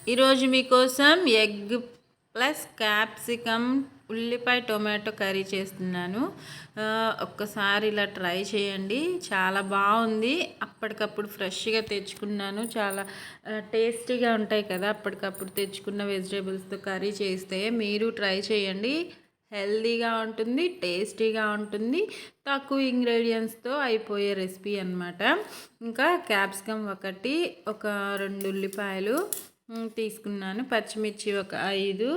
ఈరోజు మీకోసం egg plus capsicum ఉల్లిపాయ టొమాటో కర్రీ చేస్తున్నాను. ఒక్కసారి ఇలా ట్రై చేయండి, చాలా బాగుంది. అప్పటికప్పుడు ఫ్రెష్గా తెచ్చుకున్నాను. చాలా టేస్టీగా ఉంటాయి కదా అప్పటికప్పుడు తెచ్చుకున్న వెజిటేబుల్స్తో కర్రీ చేస్తే. మీరు ట్రై చేయండి, హెల్దీగా ఉంటుంది, టేస్టీగా ఉంటుంది, తక్కువ ఇంగ్రీడియంట్స్తో అయిపోయే రెసిపీ అన్నమాట. ఇంకా క్యాప్సికమ్ ఒక 2 ఉల్లిపాయలు తీసుకున్నాను, పచ్చిమిర్చి ఒక 5,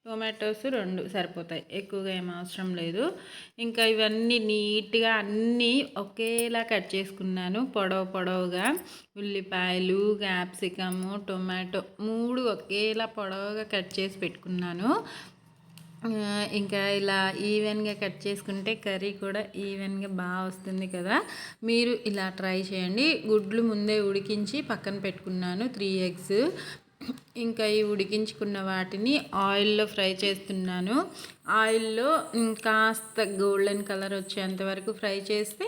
టొమాటోస్ 2 సరిపోతాయి, ఎక్కువగా ఏం అవసరం లేదు. ఇంకా ఇవన్నీ నీట్గా అన్నీ ఒకేలా కట్ చేసుకున్నాను, పొడవుగా. ఉల్లిపాయలు, క్యాప్సికము, టొమాటో 3 ఒకేలా పొడవుగా కట్ చేసి పెట్టుకున్నాను. ఇంకా ఇలా ఈవెన్గా కట్ చేసుకుంటే కర్రీ కూడా ఈవెన్గా బాగా వస్తుంది కదా. మీరు ఇలా ట్రై చేయండి. గుడ్లు ముందే ఉడికించి పక్కన పెట్టుకున్నాను, 3 ఎగ్స్. ఇంకా ఈ ఉడికించుకున్న వాటిని ఆయిల్లో ఫ్రై చేస్తున్నాను. ఆయిల్లో కాస్త గోల్డెన్ కలర్ వచ్చేంత వరకు ఫ్రై చేస్తే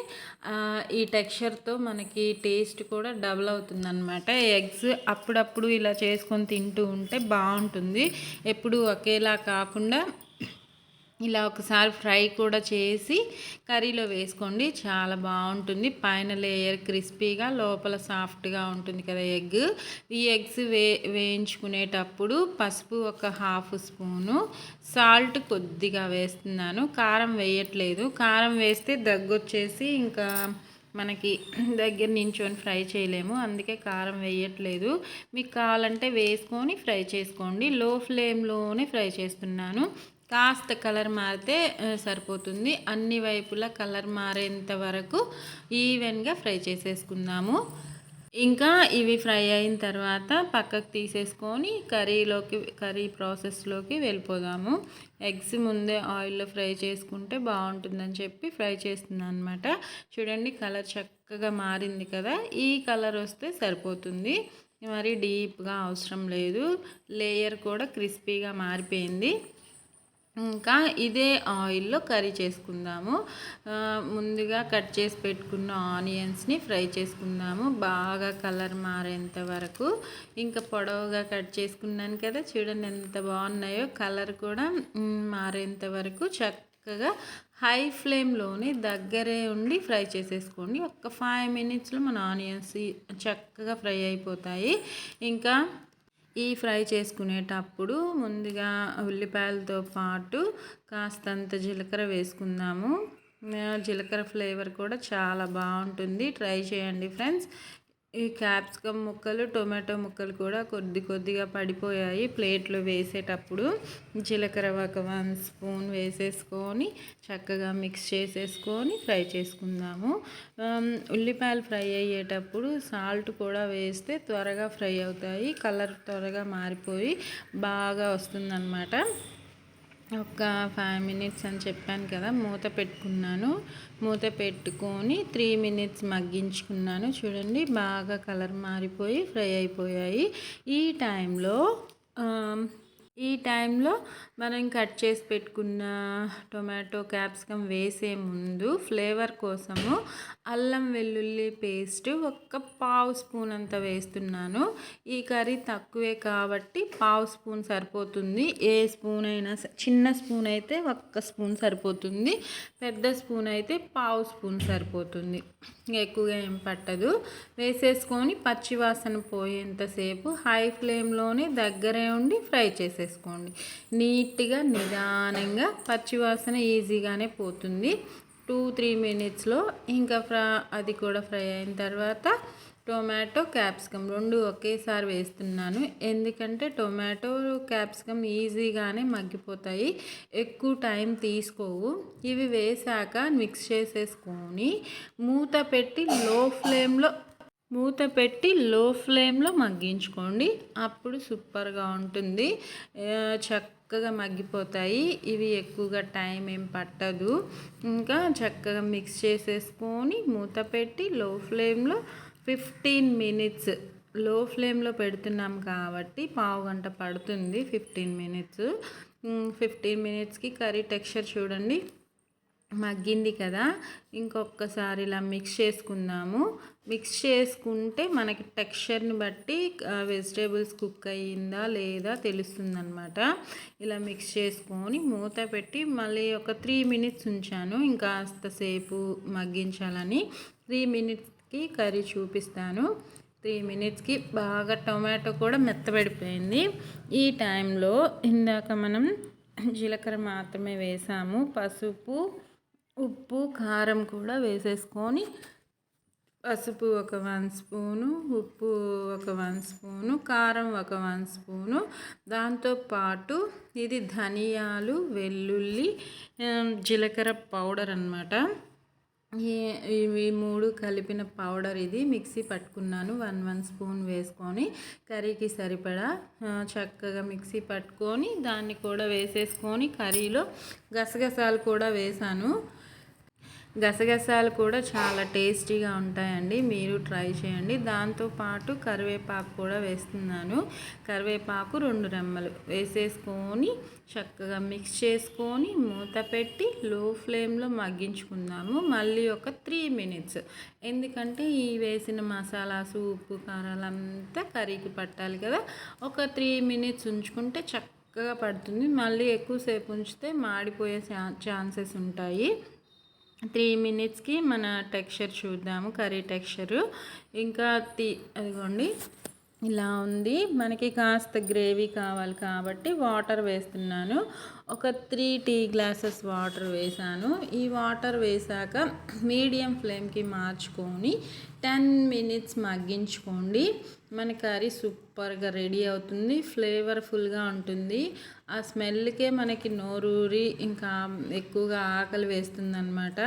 ఈ టెక్స్చర్తో మనకి టేస్ట్ కూడా డబుల్ అవుతుందన్నమాట. ఎగ్స్ అప్పుడప్పుడు ఇలా చేసుకొని తింటూ ఉంటే బాగుంటుంది. ఎప్పుడు ఒకేలా కాకుండా ఇలా ఒకసారి ఫ్రై కూడా చేసి కర్రీలో వేసుకోండి, చాలా బాగుంటుంది. పైన లేయర్ క్రిస్పీగా, లోపల సాఫ్ట్గా ఉంటుంది కదా ఎగ్. ఈ ఎగ్స్ వేయించుకునేటప్పుడు పసుపు ఒక 1/2 స్పూను, సాల్ట్ కొద్దిగా వేస్తున్నాను. కారం వేయట్లేదు, కారం వేస్తే దగ్గొచ్చేసి ఇంకా మనకి దగ్గర నించొని ఫ్రై చేయలేము, అందుకే కారం వేయట్లేదు. మీకు కావాలంటే వేసుకొని ఫ్రై చేసుకోండి. లో ఫ్లేమ్లోనే ఫ్రై చేస్తున్నాను. కాస్త కలర్ మారితే సరిపోతుంది. అన్ని వైపులా కలర్ మారేంత వరకు ఈవెన్గా ఫ్రై చేసేసుకుందాము. ఇంకా ఇవి ఫ్రై అయిన తర్వాత పక్కకు తీసేసుకొని కర్రీ ప్రాసెస్లోకి వెళ్ళిపోదాము. ఎగ్స్ ముందే ఆయిల్లో ఫ్రై చేసుకుంటే బాగుంటుందని చెప్పి ఫ్రై చేస్తున్నాను అనమాట. చూడండి, కలర్ చక్కగా మారింది కదా. ఈ కలర్ వస్తే సరిపోతుంది, మరి డీప్గా అవసరం లేదు. లేయర్ కూడా క్రిస్పీగా మారిపోయింది. ఇంకా ఇదే ఆయిల్లో కర్రీ చేసుకుందాము. ముందుగా కట్ చేసి పెట్టుకున్న ఆనియన్స్ని ఫ్రై చేసుకుందాము, బాగా కలర్ మారేంత వరకు. ఇంకా పొడవుగా కట్ చేసుకున్నాను కదా, చూడండి ఎంత బాగున్నాయో. కలర్ కూడా మారేంత వరకు చక్కగా హై ఫ్లేమ్లోనే దగ్గరే ఉండి ఫ్రై చేసేసుకోండి. ఒక 5 మినిట్స్లో మన ఆనియన్స్ చక్కగా ఫ్రై అయిపోతాయి. ఇంకా ఈ ఫ్రై చేసుకునేటప్పుడు ముందుగా ఉల్లిపాయలతో పాటు కాస్తంత జీలకర్ర వేసుకుందాము. జీలకర్ర ఫ్లేవర్ కూడా చాలా బాగుంటుంది, ట్రై చేయండి ఫ్రెండ్స్. ఈ క్యాప్సికమ్ ముక్కలు, టొమాటో ముక్కలు కూడా కొద్దిగా పడిపోయాయి ప్లేట్లో వేసేటప్పుడు. జీలకర్ర ఒక 1 స్పూన్ వేసేసుకొని చక్కగా మిక్స్ చేసేసుకొని ఫ్రై చేసుకుందాము. ఉల్లిపాయలు ఫ్రై అయ్యేటప్పుడు సాల్ట్ కూడా వేస్తే త్వరగా ఫ్రై అవుతాయి, కలర్ త్వరగా మారిపోయి బాగా వస్తుందన్నమాట. ఒక 5 మినిట్స్ అని చెప్పాను కదా, మూత పెట్టుకున్నాను. మూత పెట్టుకొని 3 మినిట్స్ మగ్గించుకున్నాను. చూడండి, బాగా కలర్ మారిపోయి ఫ్రై అయిపోయాయి. ఈ టైంలో మనం కట్ చేసి పెట్టుకున్న టొమాటో, క్యాప్సికమ్ వేసే ముందు ఫ్లేవర్ కోసము అల్లం వెల్లుల్లి పేస్ట్ ఒక 1/2 స్పూన్ అంత వేస్తున్నాను. ఈ కర్రీ తక్కువే కాబట్టి 1/2 స్పూన్ సరిపోతుంది. ఏ స్పూన్ అయినా, చిన్న స్పూన్ అయితే 1 స్పూన్ సరిపోతుంది, పెద్ద స్పూన్ అయితే 1/2 స్పూన్ సరిపోతుంది, ఎక్కువగా ఏం పట్టదు. వేసేసుకొని పచ్చివాసన పోయేంతసేపు హై ఫ్లేమ్లోనే దగ్గరే ఉండి ఫ్రై చేసేసుకోండి. నీట్గా నిదానంగా, పచ్చివాసన ఈజీగానే పోతుంది 2-3 మినిట్స్లో. ఇంకా అది కూడా ఫ్రై అయిన తర్వాత టొమాటో, క్యాప్సికమ్ 2 ఒకేసారి వేస్తున్నాను. ఎందుకంటే టొమాటో, క్యాప్సికమ్ ఈజీగానే మగ్గిపోతాయి, ఎక్కువ టైం తీసుకోవు. ఇవి వేసాక మిక్స్ చేసేసుకొని మూత పెట్టి లో ఫ్లేమ్లో మగ్గించుకోండి, అప్పుడు సూపర్గా ఉంటుంది. చక్కగా మగ్గిపోతాయి ఇవి, ఎక్కువగా టైం ఏం పట్టదు. ఇంకా చక్కగా మిక్స్ చేసేసుకొని మూత పెట్టి లో ఫ్లేమ్లో 15 మినిట్స్, లో ఫ్లేమ్లో పెడుతున్నాం కాబట్టి పావు గంట పడుతుంది. 15 మినిట్స్కి కర్రీ టెక్స్చర్ చూడండి మగ్గింది కదా, ఇంకొకసారి ఇలా మిక్స్ చేసుకుందాము. మిక్స్ చేసుకుంటే మనకి టెక్స్చర్ని బట్టి వెజిటేబుల్స్ కుక్ అయ్యిందా లేదా తెలుస్తుందన్నమాట. ఇలా మిక్స్ చేసుకొని మూత పెట్టి మళ్ళీ ఒక 3 మినిట్స్ ఉంచాను, ఇంకాస్త సేపు మగ్గించాలని. 3 మినిట్స్కి కర్రీ చూపిస్తాను. 3 మినిట్స్కి బాగా టొమాటో కూడా మెత్తబడిపోయింది. ఈ టైంలో ఇందాక మనం జీలకర్ర మాత్రమే వేసాము. పసుపు, ఉప్పు, కారం కూడా వేసేసుకొని, పసుపు ఒక 1 స్పూను, ఉప్పు ఒక 1 స్పూను, కారం ఒక 1 స్పూను, దాంతోపాటు ఇది ధనియాలు, వెల్లుల్లి, జీలకర్ర పౌడర్ అన్నమాట. ఇవి 3 కలిపిన పౌడర్ ఇది మిక్సీ పట్టుకున్నాను. 1 స్పూన్ వేసుకొని కర్రీకి సరిపడా చక్కగా మిక్సీ పట్టుకొని దాన్ని కూడా వేసేసుకొని కర్రీలో గసగసాలు కూడా వేసాను. గసగసాలు కూడా చాలా టేస్టీగా ఉంటాయండి, మీరు ట్రై చేయండి. దాంతోపాటు కరివేపాకు కూడా వేస్తున్నాను. కరివేపాకు 2 రెమ్మలు వేసేసుకొని చక్కగా మిక్స్ చేసుకొని మూత పెట్టి లో ఫ్లేమ్లో మగ్గించుకుందాము. మళ్ళీ ఒక 3 మినిట్స్, ఎందుకంటే ఈ వేసిన మసాలాసు, ఉప్పు, కారాలంతా కర్రీకి పట్టాలి కదా. ఒక 3 మినిట్స్ ఉంచుకుంటే చక్కగా పడుతుంది. మళ్ళీ ఎక్కువసేపు ఉంచితే మాడిపోయే ఛాన్సెస్ ఉంటాయి. 3 మినిట్స్కి మన టెక్స్చర్ చూద్దాము, కర్రీ టెక్స్చరు. ఇంకా అదిగోండి ఇలా ఉంది. మనకి కాస్త గ్రేవీ కావాలి కాబట్టి వాటర్ వేస్తున్నాను. ఒక 3 టీ గ్లాసెస్ వాటర్ వేసాను. ఈ వాటర్ వేసాక మీడియం ఫ్లేమ్కి మార్చుకొని 10 మినిట్స్ మగ్గించుకోండి. మన కర్రీ సూపర్గా రెడీ అవుతుంది, ఫ్లేవర్ఫుల్గా ఉంటుంది. ఆ స్మెల్కే మనకి నోరూరి ఇంకా ఎక్కువగా ఆకలి వేస్తుందన్నమాట.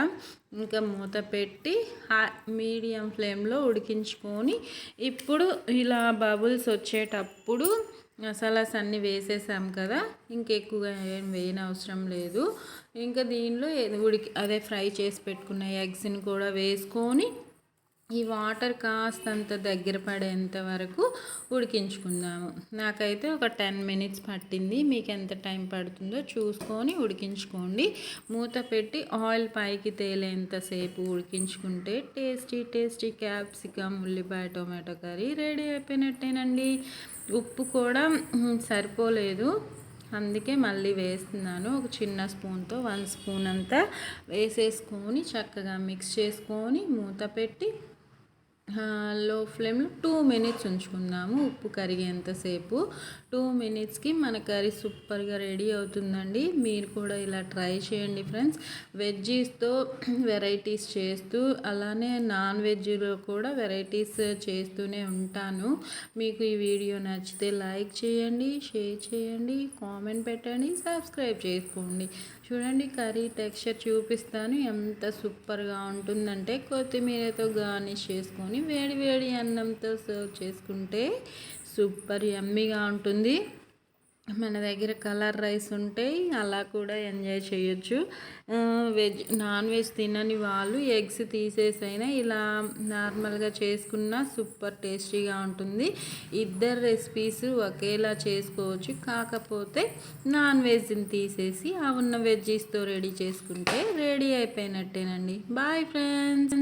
ఇంకా మూత పెట్టి మీడియం ఫ్లేమ్లో ఉడికించుకొని, ఇప్పుడు ఇలా బబుల్స్ వచ్చేటప్పుడు మసాలాస్ అన్నీ వేసేసాం కదా, ఇంకెక్కువగా ఏం వేయనవసరం లేదు. ఇంకా దీనిలో అదే ఫ్రై చేసి పెట్టుకున్న ఎగ్స్ని కూడా వేసుకొని ఈ వాటర్ కాస్తంత దగ్గర పడేంత వరకు ఉడికించుకుందాము. నాకైతే ఒక 10 మినిట్స్ పట్టింది. మీకు ఎంత టైం పడుతుందో చూసుకొని ఉడికించుకోండి. మూత పెట్టి ఆయిల్ పైకి తేలేంతసేపు ఉడికించుకుంటే టేస్టీ టేస్టీ క్యాప్సికమ్, ఉల్లిపాయ, టొమాటో కర్రీ రెడీ అయిపోయినట్టేనండి. ఉప్పు కూడా సరిపోలేదు, అందుకే మళ్ళీ వేస్తున్నాను. ఒక చిన్న స్పూన్తో 1 స్పూన్ అంతా వేసేసుకొని చక్కగా మిక్స్ చేసుకొని మూత పెట్టి లో ఫ్లేమ్లో 2 మినిట్స్ ఉంచుకుందాము, ఉప్పు కరిగేంతసేపు. 2 మినిట్స్కి మన కర్రీ సూపర్గా రెడీ అవుతుందండి. మీరు కూడా ఇలా ట్రై చేయండి ఫ్రెండ్స్. వెజ్జీస్తో వెరైటీస్ చేస్తూ, అలానే నాన్ వెజ్లో కూడా వెరైటీస్ చేస్తూనే ఉంటాను. మీకు ఈ వీడియో నచ్చితే లైక్ చేయండి, షేర్ చేయండి, కామెంట్ పెట్టండి, సబ్స్క్రైబ్ చేసుకోండి. చూడండి కర్రీ టెక్స్చర్ చూపిస్తాను, ఎంత సూపర్గా ఉంటుందంటే కొత్తిమీరతో గార్నిష్ చేసుకొని వేడి వేడి అన్నంతో సర్వ్ చేసుకుంటే సూపర్ యమ్మీగా ఉంటుంది. మన దగ్గర కలర్ రైస్ ఉంటాయి, అలా కూడా ఎంజాయ్ చేయొచ్చు. నాన్ వెజ్ తినని వాళ్ళు ఎగ్స్ తీసేసైనా ఇలా నార్మల్గా చేసుకున్న సూపర్ టేస్టీగా ఉంటుంది. ఇద్దరు రెసిపీస్ ఒకేలా చేసుకోవచ్చు, కాకపోతే నాన్ వెజ్ని తీసేసి ఆ ఉన్న వెజ్జీస్తో రెడీ చేసుకుంటే రెడీ అయిపోయినట్టేనండి. Bye friends.